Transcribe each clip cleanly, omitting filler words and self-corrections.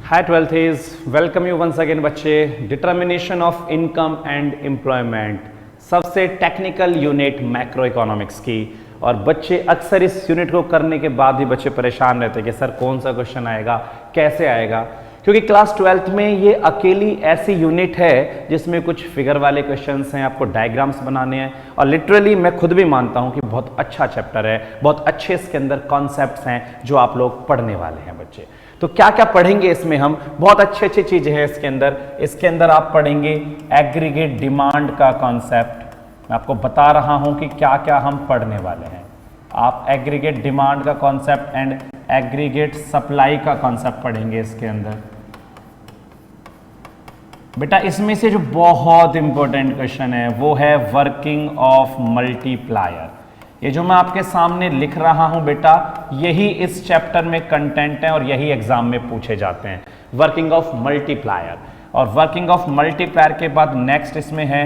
Hi 12th, welcome you once again बच्चे। Determination of income and employment, सबसे technical unit macro economics की। और बच्चे अक्सर इस यूनिट को करने के बाद भी बच्चे परेशान रहते हैं कि सर कौन सा क्वेश्चन आएगा, कैसे आएगा, क्योंकि क्लास 12th में ये अकेली ऐसी यूनिट है जिसमें कुछ फिगर वाले क्वेश्चंस हैं, आपको डायग्राम्स बनाने हैं। और लिटरली मैं खुद भी मानता हूं कि बहुत अच्छा चैप्टर है, बहुत अच्छे इसके अंदर कॉन्सेप्ट्स हैं जो आप लोग पढ़ने वाले हैं बच्चे। तो क्या क्या पढ़ेंगे इसमें हम, बहुत अच्छी अच्छी चीजें हैं इसके अंदर। इसके अंदर आप पढ़ेंगे एग्रीगेट डिमांड का कॉन्सेप्ट। मैं आपको बता रहा हूं कि क्या क्या हम पढ़ने वाले हैं। आप एग्रीगेट डिमांड का कॉन्सेप्ट एंड एग्रीगेट सप्लाई का कॉन्सेप्ट पढ़ेंगे इसके अंदर। बेटा इसमें से जो बहुत इंपॉर्टेंट क्वेश्चन है वो है वर्किंग ऑफ मल्टीप्लायर। ये जो मैं आपके सामने लिख रहा हूं बेटा, यही इस चैप्टर में कंटेंट है और यही एग्जाम में पूछे जाते हैं, वर्किंग ऑफ मल्टीप्लायर। और वर्किंग ऑफ मल्टीप्लायर के बाद नेक्स्ट इसमें है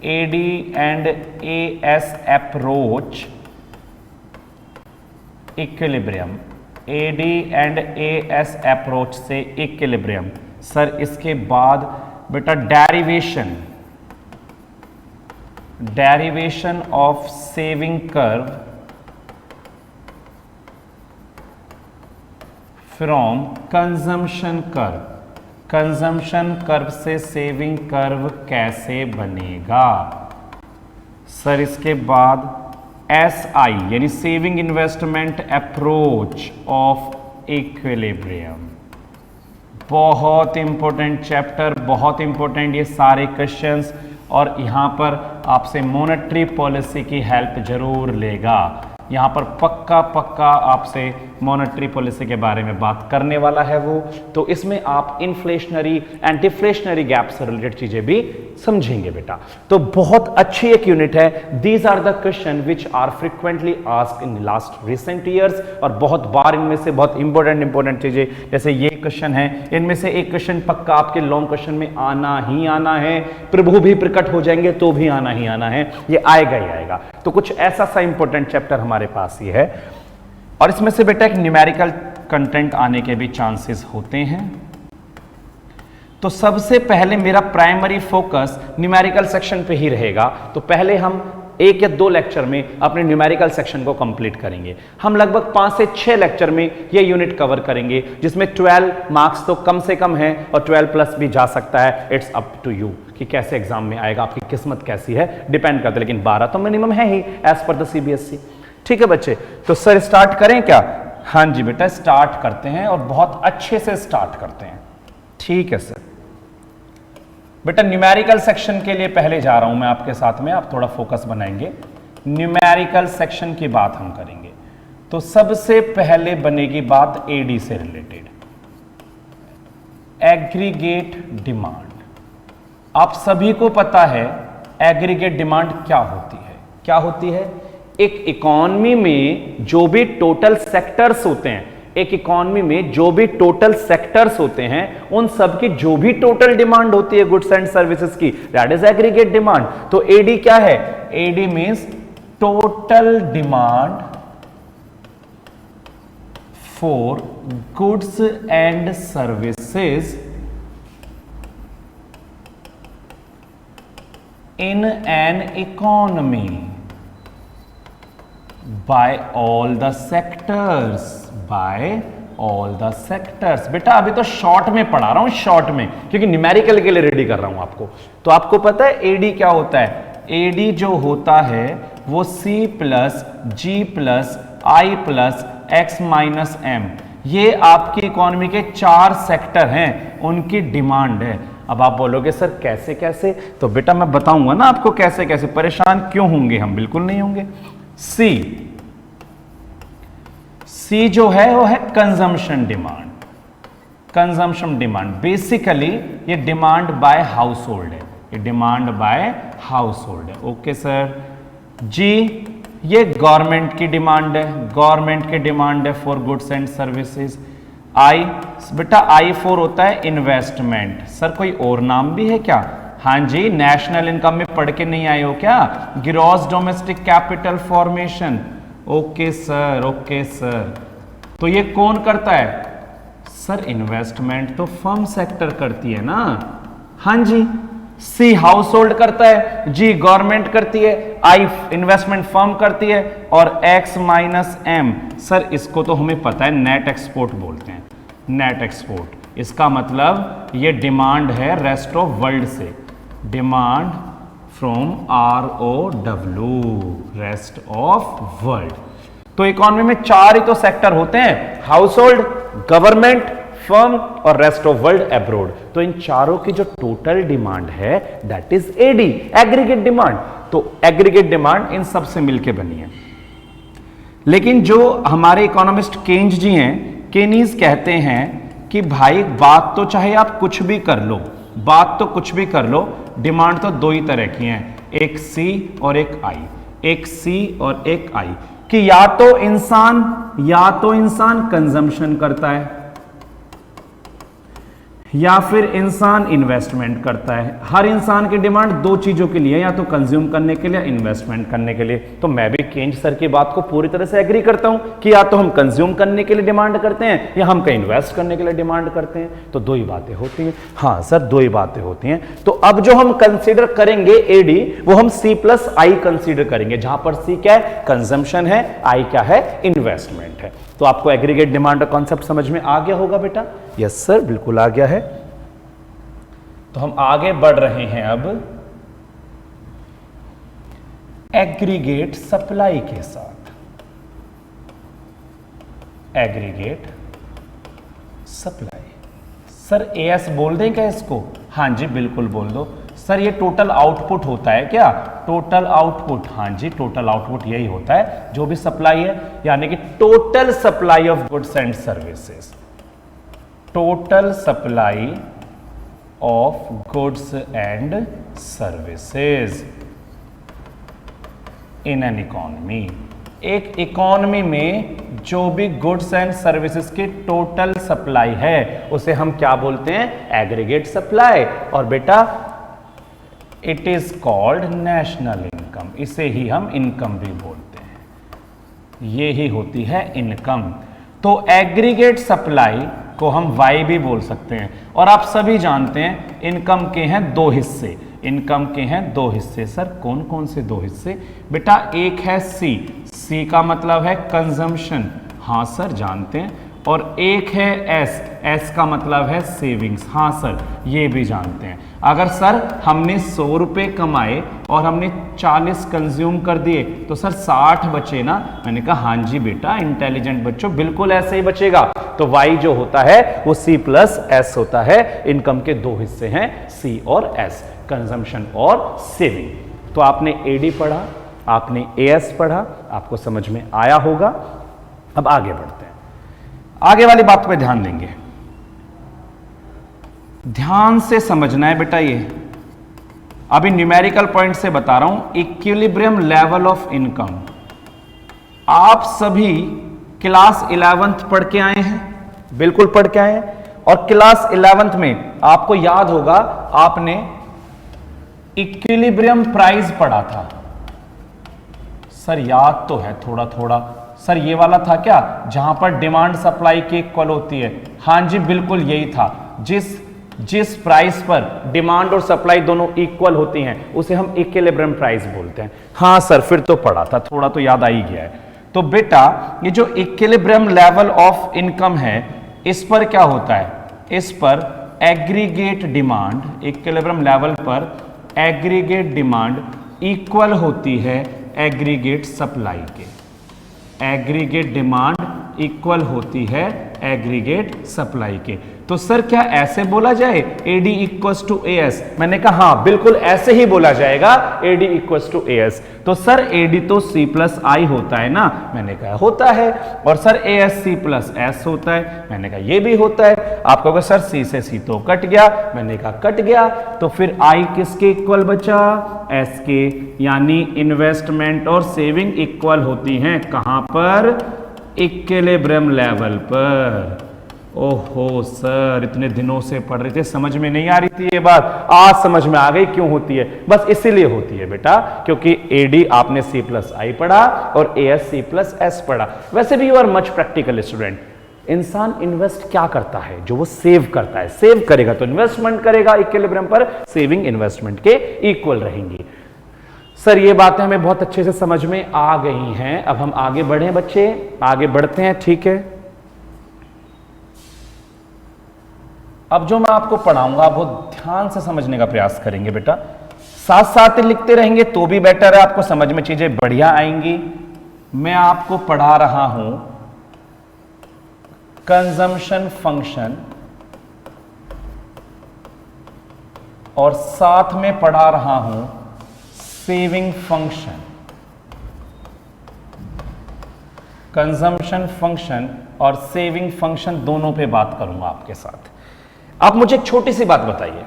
AD and AS approach equilibrium. AD and AS approach से इक्विलिब्रियम। सर इसके बाद बेटा derivation of saving curve from consumption curve. Consumption curve से सेविंग कर्व कैसे बनेगा। सर इसके बाद एसआई यानी saving investment approach of equilibrium. बहुत इंपॉर्टेंट चैप्टर, बहुत इंपॉर्टेंट ये सारे क्वेश्चंस। और यहां पर आपसे मॉनेटरी पॉलिसी की हेल्प जरूर लेगा। यहां पर पक्का आपसे मॉनेटरी पॉलिसी के बारे में बात करने वाला है वो। तो इसमें आप इन्फ्लेशनरी एंड डिफ्लेशनरी गैप से रिलेटेड चीजें भी समझेंगे बेटा। तो बहुत अच्छी एक यूनिट है। These are the question which are frequently asked in last recent years. और बहुत बार इनमें से बहुत इंपॉर्टेंट चीजें, जैसे ये क्वेश्चन है, इनमें से एक क्वेश्चन पक्का आपके लॉन्ग क्वेश्चन में आना ही आना है। प्रभु भी प्रकट हो जाएंगे तो भी आना ही आना है, ये आएगा ही आएगा। तो कुछ ऐसा सा इंपॉर्टेंट चैप्टर हमारे पास ही है। और इसमें से बेटा एक न्यूमेरिकल कंटेंट आने के भी चांसेस होते हैं। तो सबसे पहले मेरा प्राइमरी फोकस न्यूमेरिकल सेक्शन पे ही रहेगा। तो पहले हम 1 या 2 लेक्चर में अपने न्यूमेरिकल सेक्शन को कंप्लीट करेंगे। हम लगभग 5 से 6 लेक्चर में ये यूनिट कवर करेंगे, जिसमें 12 मार्क्स तो कम से कम है और 12 प्लस भी जा सकता है। इट्स अप टू यू कि कैसे एग्जाम में आएगा, आपकी किस्मत कैसी है, डिपेंड करता है। लेकिन 12 तो मिनिमम है ही एज पर द सीबीएसई। ठीक है बच्चे, तो सर स्टार्ट करें क्या? हाँ जी बेटा स्टार्ट करते हैं और बहुत अच्छे से स्टार्ट करते हैं। ठीक है सर। बेटा न्यूमेरिकल सेक्शन के लिए पहले जा रहा हूं मैं आपके साथ में, आप थोड़ा फोकस बनाएंगे। न्यूमेरिकल सेक्शन की बात हम करेंगे। तो सबसे पहले बनेगी बात एडी से रिलेटेड, एग्रीगेट डिमांड। आप सभी को पता है एग्रीगेट डिमांड क्या होती है। क्या होती है? एक इकोनॉमी में जो भी टोटल सेक्टर्स होते हैं, एक इकोनॉमी में जो भी टोटल सेक्टर्स होते हैं, उन सब की जो भी टोटल डिमांड होती है गुड्स एंड सर्विसेज की, दैट इज एग्रीगेट डिमांड। तो एडी क्या है? AD means total demand for goods and services in an economy by all the sectors, by all the sectors। बेटा अभी तो शॉर्ट में पढ़ा रहा हूं, शॉर्ट में, क्योंकि न्यूमेरिकल के लिए रेडी कर रहा हूं आपको। तो आपको पता है एडी क्या होता है? एडी जो होता है वो C plus G plus I plus X minus M, ये आपकी इकोनॉमी के 4 सेक्टर हैं, उनकी डिमांड है। अब आप बोलोगे सर कैसे कैसे? तो बेटा मैं बताऊंगा ना आपको कैसे कैसे। परेशान क्यों होंगे हम? बिल्कुल नहीं होंगे। सी जो है वो है consumption demand. Consumption demand basically ये डिमांड बाय हाउस होल्ड है, ये डिमांड बाय हाउस होल्ड है। Okay sir. जी ये गवर्नमेंट की डिमांड है, गवर्नमेंट की डिमांड है फॉर गुड्स एंड सर्विसेज। आई बेटा I4 होता है इन्वेस्टमेंट। सर कोई और नाम भी है क्या? हाँ जी, नेशनल इनकम में पढ़ के नहीं आए हो क्या? Gross domestic capital formation. Okay sir, okay sir. तो ये कौन करता है? सर इन्वेस्टमेंट तो फर्म सेक्टर करती है ना। हाँ जी। सी हाउस होल्ड करता है, जी गवर्नमेंट करती है, आई इन्वेस्टमेंट फर्म करती है, और एक्स माइनस एम, सर इसको तो हमें पता है नेट एक्सपोर्ट बोलते हैं। नेट एक्सपोर्ट इसका मतलब ये डिमांड है रेस्ट ऑफ वर्ल्ड से, demand from ROW, rest of world. तो इकोनॉमी में 4 ही तो सेक्टर होते हैं, हाउस होल्ड, गवर्नमेंट, फर्म और रेस्ट ऑफ वर्ल्ड एब्रोड। तो इन चारों की जो टोटल डिमांड है that is AD, aggregate demand. तो एग्रीगेट डिमांड इन सब से मिलकर बनी है। लेकिन जो हमारे इकोनॉमिस्ट केन्ज जी हैं, केनीज कहते हैं कि भाई बात तो चाहे आप कुछ भी कर लो, बात तो कुछ भी कर लो, डिमांड तो 2 ही तरह की हैं, एक सी और एक आई, एक सी और एक आई, कि या तो इंसान कंजम्पशन करता है या फिर इंसान इन्वेस्टमेंट करता है। हर इंसान की डिमांड 2 चीजों के लिए, या तो कंज्यूम करने के लिए, इन्वेस्टमेंट करने के लिए। तो मैं भी केंज सर की बात को पूरी तरह से एग्री करता हूं कि या तो हम कंज्यूम करने के लिए डिमांड करते हैं या हम कहीं इन्वेस्ट करने के लिए डिमांड करते हैं। तो 2 ही बातें होती हैं। हाँ सर 2 ही बातें होती हैं। तो अब जो हम कंसीडर करेंगे एडी, वो हम सी प्लस आई कंसीडर करेंगे, जहां पर सी क्या है, कंजम्पशन है, आई क्या है, इन्वेस्टमेंट है। तो आपको एग्रीगेट डिमांड का कॉन्सेप्ट समझ में आ गया होगा बेटा? यस सर, बिल्कुल आ गया है। तो हम आगे बढ़ रहे हैं अब एग्रीगेट सप्लाई के साथ। एग्रीगेट सप्लाई, सर एएस बोल दें क्या इसको? हाँ जी बिल्कुल बोल दो। सर ये टोटल आउटपुट होता है क्या? टोटल आउटपुट, हाँ जी टोटल आउटपुट यही होता है जो भी सप्लाई है, यानी कि total supply of goods and services. Total supply of goods and services in an economy. एक इकोनॉमी में जो भी गुड्स एंड सर्विसेज की टोटल सप्लाई है उसे हम क्या बोलते हैं? Aggregate supply. और बेटा it is called national income, इसे ही हम इनकम भी बोलते हैं। ये ही होती है इनकम। तो एग्रीगेट सप्लाई को हम वाई भी बोल सकते हैं। और आप सभी जानते हैं इनकम के हैं 2 हिस्से, इनकम के हैं 2 हिस्से। सर कौन कौन से 2 हिस्से? बेटा एक है सी, सी का मतलब है कंजम्पशन, हाँ सर जानते हैं। और एक है एस, एस का मतलब है सेविंग्स, हाँ सर ये भी जानते हैं। अगर सर हमने 100 रुपये कमाए और हमने 40 कंज्यूम कर दिए तो सर 60 बचे ना? मैंने कहा हाँ जी बेटा इंटेलिजेंट बच्चों, बिल्कुल ऐसे ही बचेगा। तो वाई जो होता है वो सी प्लस एस होता है। इनकम के 2 हिस्से हैं, सी और एस, कंजम्पशन और सेविंग। तो आपने एडी पढ़ा, आपने एएस पढ़ा, आपको समझ में आया होगा। अब आगे बढ़ते हैं, आगे वाली बात पे ध्यान देंगे। ध्यान से समझना है बेटा, ये अभी न्यूमेरिकल पॉइंट से बता रहा हूं। इक्विलिब्रियम लेवल ऑफ इनकम, आप सभी क्लास 11th पढ़ के आए हैं, बिल्कुल पढ़ के आए हैं। और क्लास 11th में आपको याद होगा आपने इक्विलिब्रियम प्राइस पढ़ा था। सर याद तो है थोड़ा थोड़ा। सर ये वाला था क्या जहां पर डिमांड सप्लाई की इक्वल होती है? हाँ जी बिल्कुल यही था। जिस प्राइस पर डिमांड और सप्लाई दोनों इक्वल होती हैं उसे हम इक्विलिब्रियम प्राइस बोलते हैं। हाँ सर फिर तो पढ़ा था, थोड़ा तो याद आ ही गया है। तो बेटा ये जो इक्विलिब्रियम लेवल ऑफ इनकम है इस पर क्या होता है? इस पर एग्रीगेट डिमांड, इक्विलिब्रियम लेवल पर एग्रीगेट डिमांड इक्वल होती है एग्रीगेट सप्लाई के। एग्रीगेट डिमांड इक्वल होती है एग्रीगेट सप्लाई के। तो सर क्या ऐसे बोला जाए AD इक्वल्स टू AS? मैंने कहा हाँ बिल्कुल ऐसे ही बोला जाएगा, AD इक्वल्स टू AS। तो सर AD तो C प्लस I होता है ना? मैंने कहा होता है। और sir AS C plus S होता है? मैंने कहा ये भी होता है। आप कहोगे सर C से C तो कट गया, मैंने कहा कट गया। तो फिर I किसके इक्वल बचा? S के। यानी इन्वेस्टमेंट और सेविंग इक्वल होती हैं कहां पर? इक्विलिब्रियम लेवल पर। ओहो सर इतने दिनों से पढ़ रहे थे, समझ में नहीं आ रही थी ये बात, आज समझ में आ गई क्यों होती है। बस इसीलिए होती है बेटा क्योंकि AD आपने C प्लस I पढ़ा और AS C प्लस S पढ़ा। वैसे भी you are much practical student, इंसान इन्वेस्ट क्या करता है? जो वो सेव करता है। सेव करेगा तो इन्वेस्टमेंट करेगा, इक्विलिब्रियम पर सेविंग इन्वेस्टमेंट के इक्वल रहेंगी। सर ये बातें हमें बहुत अच्छे से समझ में आ गई हैं। अब हम आगे बढ़ें बच्चे, आगे बढ़ते हैं, ठीक है। अब जो मैं आपको पढ़ाऊंगा बहुत ध्यान से समझने का प्रयास करेंगे बेटा। साथ साथ लिखते रहेंगे तो भी बेटर है, आपको समझ में चीजें बढ़िया आएंगी। मैं आपको पढ़ा रहा हूं कंजम्पशन फंक्शन और साथ में पढ़ा रहा हूं सेविंग फंक्शन। कंजम्पशन फंक्शन और सेविंग फंक्शन दोनों पे बात करूंगा आपके साथ। आप मुझे एक छोटी सी बात बताइए,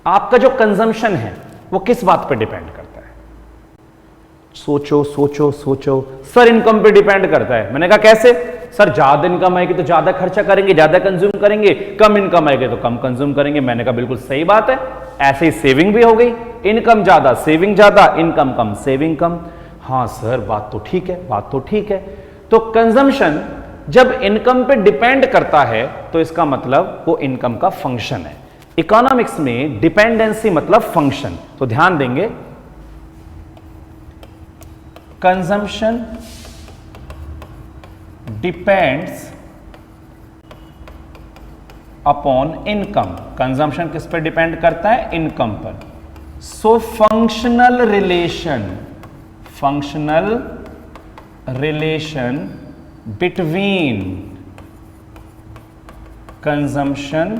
आपका जो कंजम्पशन है वो किस बात पे डिपेंड करता है? सोचो सोचो सोचो। सर इनकम पे डिपेंड करता है। मैंने कहा कैसे? सर ज्यादा इनकम आएगी तो ज्यादा खर्चा करेंगे, ज्यादा कंज्यूम करेंगे, कम इनकम आएगी तो कम कंज्यूम करेंगे। मैंने कहा बिल्कुल सही बात है। ऐसे ही सेविंग भी हो गई, इनकम ज्यादा सेविंग ज्यादा, इनकम कम सेविंग कम। हाँ सर बात तो ठीक है, बात तो ठीक है। तो कंजम्पशन जब इनकम पे डिपेंड करता है तो इसका मतलब वो इनकम का फंक्शन है। इकोनॉमिक्स में डिपेंडेंसी मतलब फंक्शन। तो ध्यान देंगे, consumption depends upon income. Consumption किस पर डिपेंड करता है? इनकम पर। So functional relation between consumption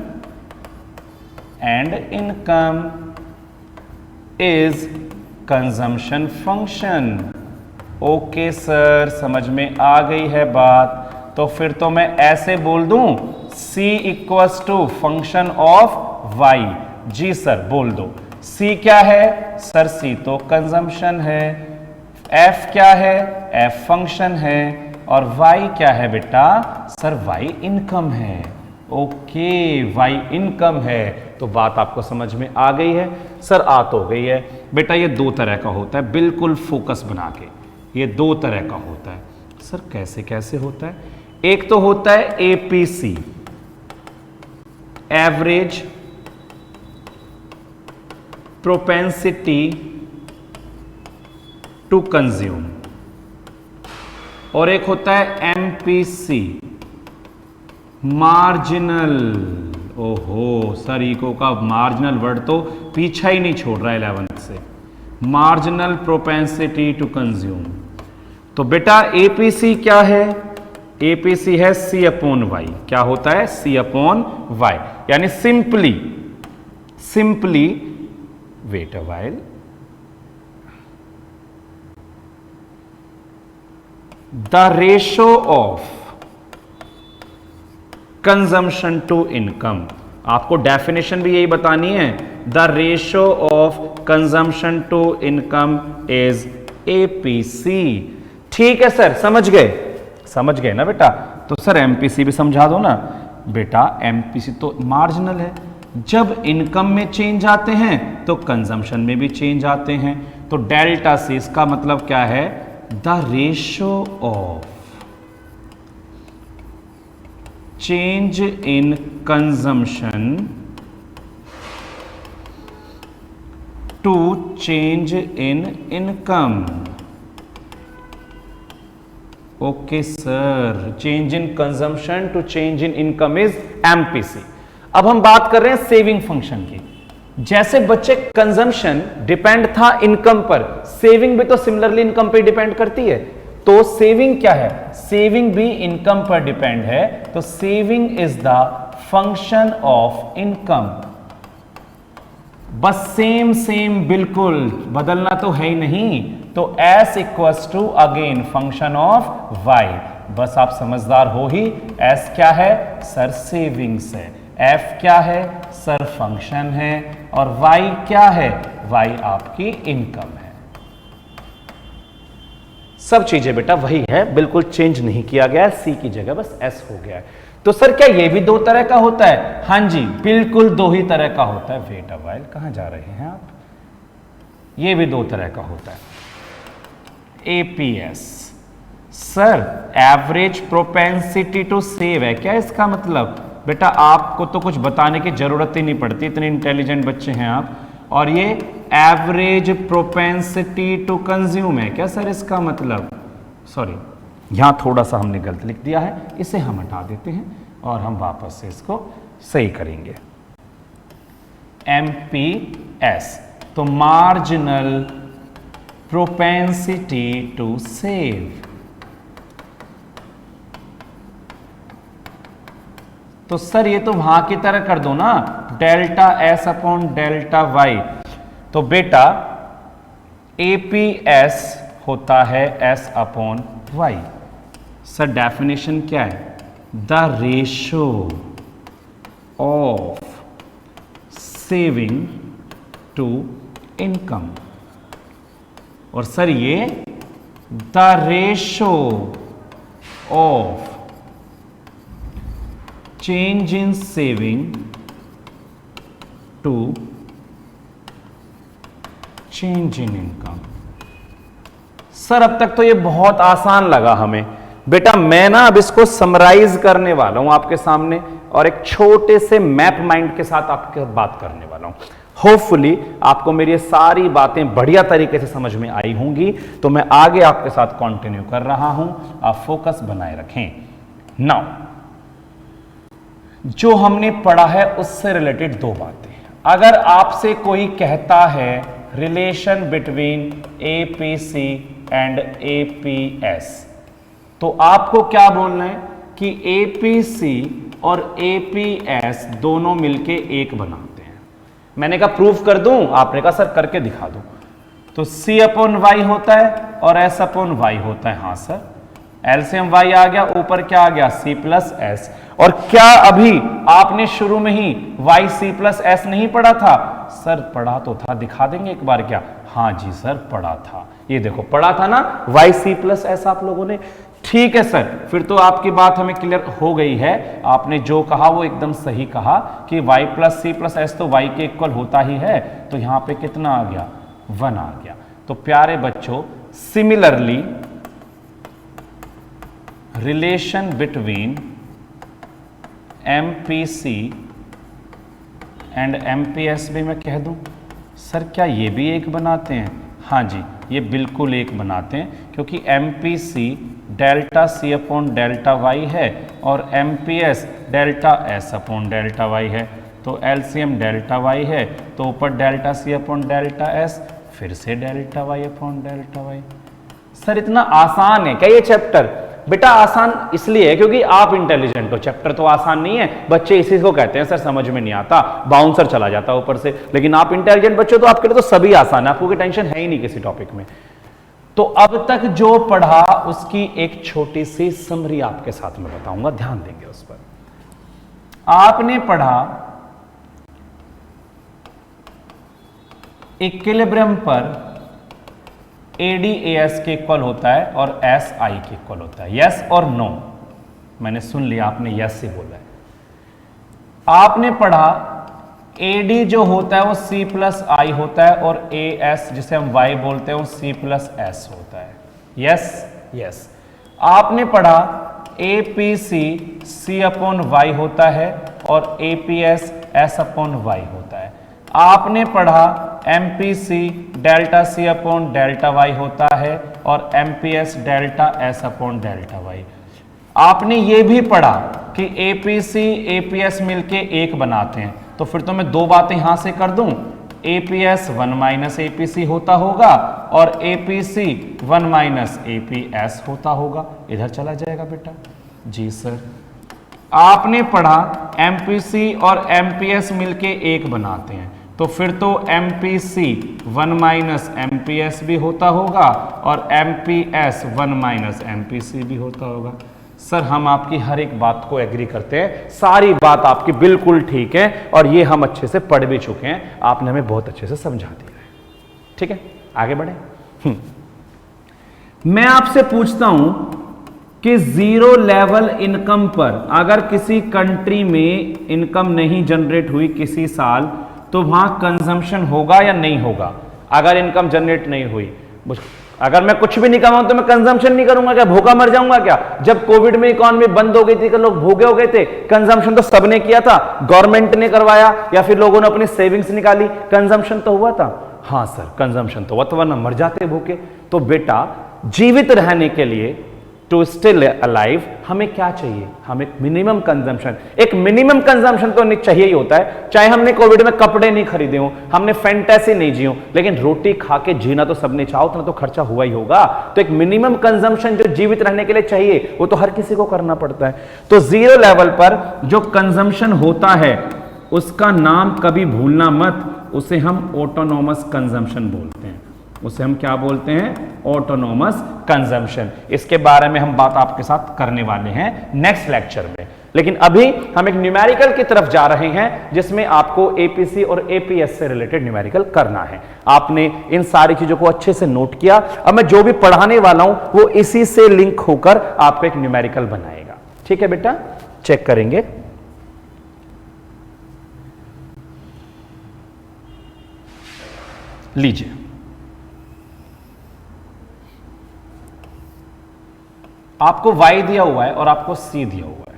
and income is consumption function। Okay sir समझ में आ गई है बात। तो फिर तो मैं ऐसे बोल दूं C equals to function of y। जी सर बोल दो। C क्या है? सर C तो कंजम्पशन है। F क्या है? F फंक्शन है। और y क्या है बेटा? सर y इनकम है। ओके y इनकम है। तो बात आपको समझ में आ गई है? सर आ तो गई है बेटा। ये दो तरह का होता है, बिल्कुल फोकस बना के। ये दो तरह का होता है। सर कैसे कैसे होता है? एक तो होता है APC, average propensity to consume, और एक होता है MPC, मार्जिनल। ओहो सर इको का मार्जिनल वर्ड तो पीछा ही नहीं छोड़ रहा है 11th से। Marginal propensity to consume. तो बेटा APC क्या है? APC है C अपॉन वाई। क्या होता है? C upon Y. यानी simply wait a while, the ratio of consumption to income। आपको डेफिनेशन भी यही बतानी है। the ratio of consumption to income is APC। ठीक है सर समझ गए ना बेटा? तो सर MPC भी समझा दो ना बेटा। MPC तो मार्जिनल है। जब इनकम में चेंज आते हैं तो कंजम्पशन में भी चेंज आते हैं। तो डेल्टा C इसका मतलब क्या है? The ratio of change in consumption to change in income। Okay sir, change in consumption to change in income is MPC। अब हम बात कर रहे हैं सेविंग फंक्शन की। जैसे बच्चे कंजम्पशन डिपेंड था इनकम पर, सेविंग भी तो सिमिलरली इनकम पे डिपेंड करती है। तो सेविंग क्या है? सेविंग भी इनकम पर डिपेंड है। तो saving is the function of income. बस सेम बिल्कुल, बदलना तो है ही नहीं। तो S equals to again function of y। बस आप समझदार हो ही। S क्या है? सर सेविंग्स है। F क्या है? सर फंक्शन है। और Y क्या है? Y आपकी इनकम है। सब चीजें बेटा वही है, बिल्कुल चेंज नहीं किया गया है। C की जगह बस S हो गया है। तो सर क्या ये भी दो तरह का होता है? हाँ जी बिल्कुल दो ही तरह का होता है। वेट अ व्हाइल, कहां जा रहे हैं आप? ये भी दो तरह का होता है। APS sir average propensity to save है क्या इसका मतलब? बेटा आपको तो कुछ बताने की जरूरत ही नहीं पड़ती, इतने इंटेलिजेंट बच्चे हैं आप। और ये एवरेज प्रोपेंसिटी टू कंज्यूम है क्या सर इसका मतलब? सॉरी, यहां थोड़ा सा हमने गलत लिख दिया है, इसे हम हटा देते हैं और हम वापस से इसको सही करेंगे। MPS तो मार्जिनल प्रोपेंसिटी टू सेव। तो सर ये तो वहां की तरह कर दो ना, delta S upon delta Y. तो बेटा APS होता है S upon Y. Sir definition क्या है? The ratio of saving to income. और सर ये the ratio of change in saving to change in income. Sir अब तक तो ये बहुत आसान लगा हमें। बेटा मैं ना अब इसको समराइज करने वाला हूं आपके सामने और एक छोटे से मैप माइंड के साथ आपके साथ बात करने वाला हूं। होपफुली आपको मेरी ये सारी बातें बढ़िया तरीके से समझ में आई होंगी। तो मैं आगे आपके साथ कंटिन्यू कर रहा हूं, आप फोकस बनाए रखें। नाउ जो हमने पढ़ा है उससे रिलेटेड दो बातें। अगर आपसे कोई कहता है relation between APC and APS, तो आपको क्या बोलना है कि APC और APS दोनों मिलके एक बनाते हैं। मैंने कहा प्रूफ कर दूं, आपने कहा सर करके दिखा दूं। तो C अपॉन वाई होता है और S अपॉन वाई होता है। हाँ सर, एलसीएम वाई आ गया, ऊपर क्या आ गया C प्लस एस। और क्या अभी आपने शुरू में ही वाई C प्लस एस नहीं पढ़ा था? सर पढ़ा तो था, दिखा देंगे एक बार क्या? हाँ जी सर पढ़ा था, ये देखो पढ़ा था ना वाई C प्लस एस आप लोगों ने। ठीक है सर, फिर तो आपकी बात हमें क्लियर हो गई है। आपने जो कहा वो एकदम सही कहा कि y plus C plus S तो y के इक्वल होता ही है। तो यहां पे कितना आ गया? 1 आ गया। तो प्यारे बच्चों, similarly relation between MPC and MPS भी मैं कह दूं। सर क्या ये भी एक बनाते हैं? हाँ जी, ये बिल्कुल एक बनाते हैं, क्योंकि MPC delta C upon delta Y है और MPS delta S upon delta Y है। तो LCM डेल्टा वाई है, तो ऊपर delta C upon delta S, फिर से delta Y upon delta Y. Sir इतना आसान है क्या ये चैप्टर? बेटा आसान इसलिए है क्योंकि आप इंटेलिजेंट हो। चैप्टर तो आसान नहीं है, बच्चे इसी को कहते हैं सर समझ में नहीं आता, बाउंसर चला जाता है ऊपर से। लेकिन आप इंटेलिजेंट बच्चे, तो आपके लिए तो सभी आसान है, आपको कोई टेंशन है ही नहीं किसी टॉपिक में। तो अब तक जो पढ़ा उसकी एक छोटी सी समरी आपके साथ में बताऊंगा, ध्यान देंगे उस पर। आपने पढ़ा इक्विलिब्रियम पर ADAS के इक्वल होता है और SI के इक्वल होता है। यस और नो? मैंने सुन लिया, आपने यस से बोला है। आपने पढ़ा AD जो होता है वो C प्लस आई होता है और AS जिसे हम Y बोलते हैं वो C प्लस एस होता है। Yes yes. आपने पढ़ा APC C अपॉन वाई होता है और APS S अपॉन वाई होता है। आपने पढ़ा MPC delta C upon delta Y होता है और MPS delta S upon delta Y. आपने ये भी पढ़ा कि APC APS मिलके एक बनाते हैं। तो फिर तो मैं दो बातें यहां से कर दूं, APS 1 माइनस APC होता होगा और APC 1 माइनस APS होता होगा। इधर चला जाएगा बेटा। जी सर। आपने पढ़ा MPC और MPS मिलके एक बनाते हैं, तो फिर तो MPC 1 माइनस MPS भी होता होगा और MPS 1 माइनस MPC भी होता होगा। सर हम आपकी हर एक बात को एग्री करते हैं, सारी बात आपकी बिल्कुल ठीक है और ये हम अच्छे से पढ़ भी चुके हैं, आपने हमें बहुत अच्छे से समझा दिया है। ठीक है, आगे बढ़े। मैं आपसे पूछता हूं कि जीरो लेवल इनकम पर अगर किसी कंट्री में इनकम नहीं जनरेट हुई किसी साल, तो वहां कंजम्पशन होगा या नहीं होगा? अगर इनकम जनरेट नहीं हुई, अगर मैं कुछ भी नहीं कमाऊं तो मैं कंजम्पशन नहीं करूंगा क्या? भूखा मर जाऊंगा क्या? जब कोविड में इकोनॉमी बंद हो गई थी, लोग भूखे हो गए थे, कंजम्पशन तो सबने किया था, गवर्नमेंट ने करवाया या फिर लोगों ने अपनी सेविंग्स निकाली, कंजम्पशन तो हुआ था। हाँ सर, कंजम्पशन तो हुआ, तो वरना मर जाते भूखे। तो बेटा जीवित रहने के लिए, टू स्टिल अलाइव, हमें क्या चाहिए? हमें मिनिमम कंजम्पशन, एक मिनिमम कंजम्पशन तो चाहिए ही होता है। चाहे हमने कोविड में कपड़े नहीं खरीदे हो, हमने फैंटेसी नहीं जियो, लेकिन रोटी खा के जीना तो सबने चाहो, उतना तो खर्चा हुआ ही होगा। तो एक मिनिमम कंजम्पशन जो जीवित रहने के लिए चाहिए वो तो हर किसी को करना पड़ता है। तो जीरो लेवल पर जो कंजम्पशन होता है उसका नाम कभी भूलना मत, उसे हम ऑटोनोमस कंजम्पशन बोलते हैं। उसे हम क्या बोलते हैं? Autonomous consumption. इसके बारे में हम बात आपके साथ करने वाले हैं नेक्स्ट लेक्चर में। लेकिन अभी हम एक न्यूमेरिकल की तरफ जा रहे हैं जिसमें आपको एपीसी और एपीएस से रिलेटेड न्यूमेरिकल करना है। आपने इन सारी चीजों को अच्छे से नोट किया। अब मैं जो भी पढ़ाने वाला हूं वो इसी से लिंक होकर आपको एक न्यूमेरिकल बनाएगा। ठीक है बेटा, चेक करेंगे। लीजिए, आपको y दिया हुआ है और आपको c दिया हुआ है।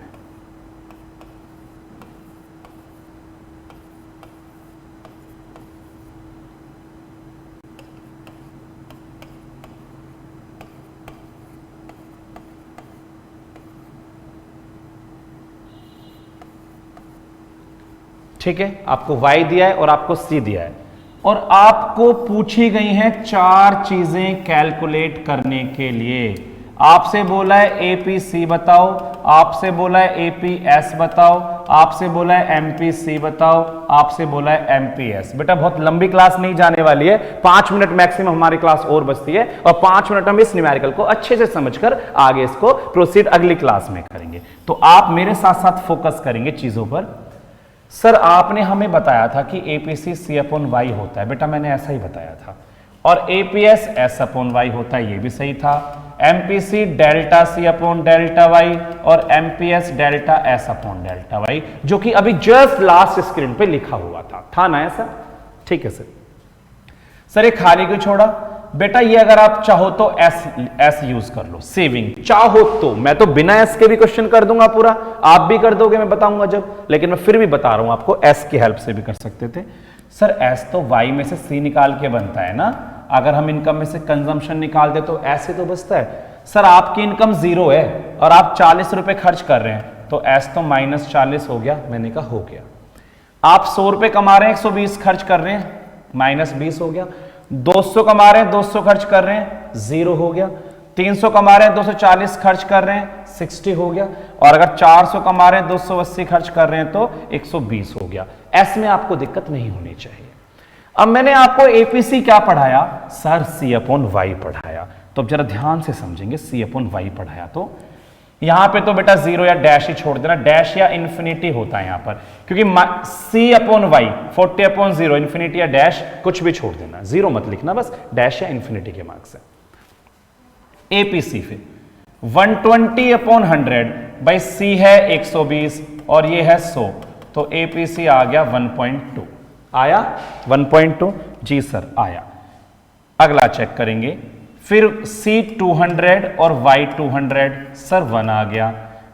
ठीक है, आपको y दिया है और आपको c दिया है, और आपको पूछी गई हैं 4 चीजें कैलकुलेट करने के लिए। आपसे बोला है एपीसी बताओ, आपसे बोला है एपीएस बताओ, आपसे बोला है एमपीसी बताओ, आपसे बोला है एमपीएस। बेटा बहुत लंबी क्लास नहीं जाने वाली है, 5 मिनट मैक्सिमम हमारी क्लास और बचती है, और 5 मिनट हम इस न्यूमेरिकल को अच्छे से समझकर आगे इसको प्रोसीड अगली क्लास में करेंगे। तो आप मेरे साथ साथ फोकस करेंगे चीजों पर। सर आपने हमें बताया था कि एपीसी सी अपॉन वाई होता है। बेटा मैंने ऐसा ही बताया था। और एपीएस एस अपॉन वाई होता है, ये भी सही था। MPC delta C upon delta Y और MPS delta S upon delta Y, जो कि अभी जस्ट लास्ट स्क्रीन पे लिखा हुआ था ना ऐसा? ठीक है सर ये खाली क्यों छोड़ा? बेटा ये अगर आप चाहो तो एस यूज कर लो, सेविंग चाहो तो। मैं तो बिना एस के भी क्वेश्चन कर दूंगा पूरा, आप भी कर दोगे, मैं बताऊंगा जब, लेकिन मैं फिर भी बता रहा हूं आपको, एस की हेल्प से भी कर सकते थे। सर एस तो वाई में से सी निकाल के बनता है ना, अगर हम इनकम में से कंजम्पशन निकाल दे तो ऐसे तो बचता है। सर आपकी इनकम 0 है और आप 40 रुपए खर्च कर रहे हैं, तो एस तो -40 हो गया। मैंने कहा हो गया। आप 100 रुपए कमा रहे हैं, 120 खर्च कर रहे हैं, -20 हो गया। 200 कमा रहे हैं, 200 खर्च कर रहे हैं, 0 हो गया। 300 कमा रहे हैं, 240 खर्च कर रहे हैं, 60 हो गया। और अगर 400 कमा रहे हैं, 280 खर्च कर रहे हैं तो 120 हो गया। एस में आपको दिक्कत नहीं होनी चाहिए। अब मैंने आपको एपीसी क्या पढ़ाया? सर सी अपॉन वाई पढ़ाया। तो अब जरा ध्यान से समझेंगे, सी अपॉन वाई पढ़ाया तो यहां पे तो बेटा 0 या डैश ही छोड़ देना, डैश या इंफिनिटी होता है यहां पर, क्योंकि सी अपॉन वाई 40 अपॉन 0, इंफिनिटी या डैश कुछ भी छोड़ देना, 0 मत लिखना, बस डैश या इंफिनिटी के मार्क्स से। एपीसी फिर 120 अपॉन 100 भाई, सी है 120 और ये है 100, तो एपीसी आ गया 1.2। आया 1.2? जी सर आया। अगला चेक करेंगे, फिर C 200 और Y 200, सर 1 आ गया।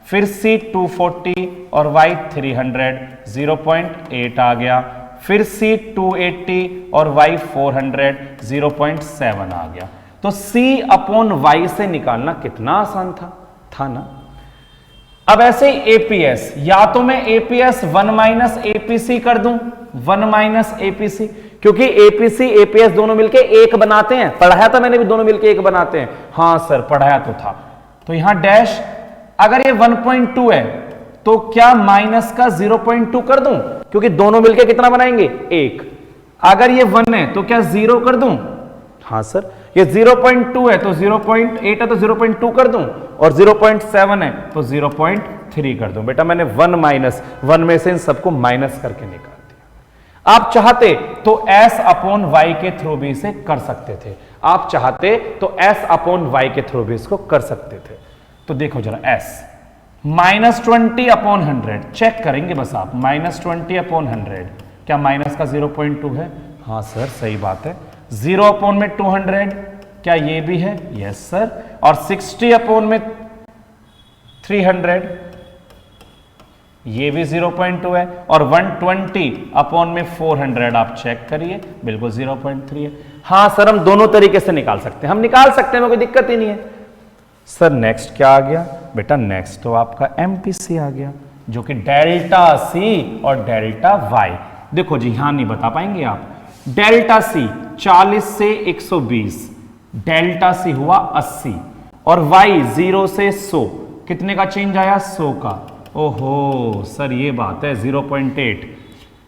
फिर C 240 और Y 300, 0.8 आ गया। फिर C 280 और Y 400, 0.7 आ गया। तो C अपॉन Y से निकालना कितना आसान था ना? अब ऐसे ही एपीएस, या तो मैं एपीएस 1 माइनस एपीसी कर दूं, 1 माइनस एपीसी, क्योंकि एपीसी एपीएस दोनों मिलके एक बनाते हैं। पढ़ाया था मैंने भी, दोनों मिलके एक बनाते हैं। हाँ सर पढ़ाया तो था। तो यहां डैश, अगर ये 1.2 है तो क्या माइनस का 0.2 कर दूं, क्योंकि दोनों मिलके कितना बनाएंगे? 1। अगर ये 1 है तो क्या 0 कर दूं? हाँ सर। ये 0.2 है तो 0.8 है तो 0.2 कर दूं, और 0.7 है तो 0.3 कर दूं। बेटा मैंने 1 माइनस 1 में से इन सबको माइनस करके निकाल दिया। आप चाहते तो s अपॉन वाई के थ्रू भी इसे कर सकते थे, आप चाहते तो s अपॉन वाई के थ्रू भी इसको कर सकते थे। तो देखो जरा s -20 अपॉन 100 चेक करेंगे बस आप, -20 अपॉन 100 क्या माइनस का 0.2 है? हाँ सर सही बात है। 0 अपॉन में 200, क्या ये भी है? Yes sir. और 60 अपॉन में 300, ये भी 0.2 है। और 120 अपॉन में 400 आप चेक करिए, बिल्कुल 0.3 है। हाँ सर, हम दोनों तरीके से निकाल सकते हैं, हम निकाल सकते हैं, कोई दिक्कत ही नहीं है। सर नेक्स्ट क्या आ गया बेटा? नेक्स्ट तो आपका MPC आ गया, जो कि डेल्टा C और डेल्टा Y। देखो जी, यहां नहीं बता पाएंगे आप। डेल्टा C 40 से 120, डेल्टा C हुआ 80, और Y 0 से 100, कितने का चेंज आया? 100 का। ओहो सर, ये बात है 0.8।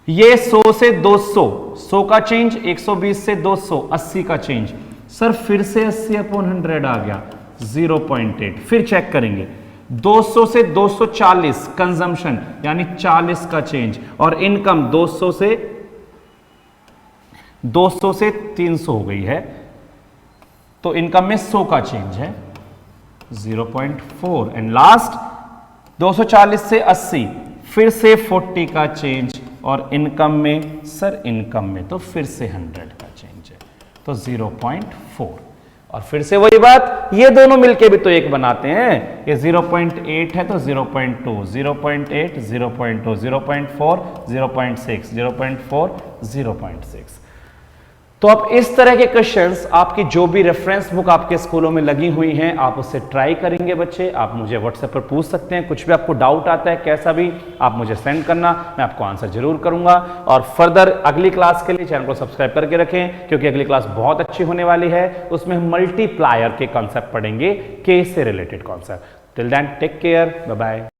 ये 100 से 200, 100 का चेंज, 120 से 200, 80 का चेंज। सर फिर से 80 अपॉन 100 आ गया, 0.8। फिर चेक करेंगे, 200 से 240 कंजम्पशन यानी 40 का चेंज, और इनकम 200 से 300 हो गई है, तो इनकम में 100 का चेंज है, 0.4। एंड लास्ट 240 से 80, फिर से 40 का चेंज, और इनकम में सर, इनकम में तो फिर से 100 का चेंज है, तो 0.4। और फिर से वही बात, ये दोनों मिलके भी तो एक बनाते हैं। ये 0.8 है तो 0.2, 0.8, 0.2, 0.4, 0.6, 0.4, 0.6। तो अब इस तरह के क्वेश्चंस आपकी जो भी रेफरेंस बुक आपके स्कूलों में लगी हुई हैं, आप उससे ट्राई करेंगे बच्चे। आप मुझे व्हाट्सएप पर पूछ सकते हैं, कुछ भी आपको डाउट आता है कैसा भी, आप मुझे सेंड करना, मैं आपको आंसर जरूर करूंगा। और फर्दर अगली क्लास के लिए चैनल को सब्सक्राइब करके रखें, क्योंकि अगली क्लास बहुत अच्छी होने वाली है। उसमें हम मल्टीप्लायर के कॉन्सेप्ट पढ़ेंगे, के से related concept. Till then take care, bye bye.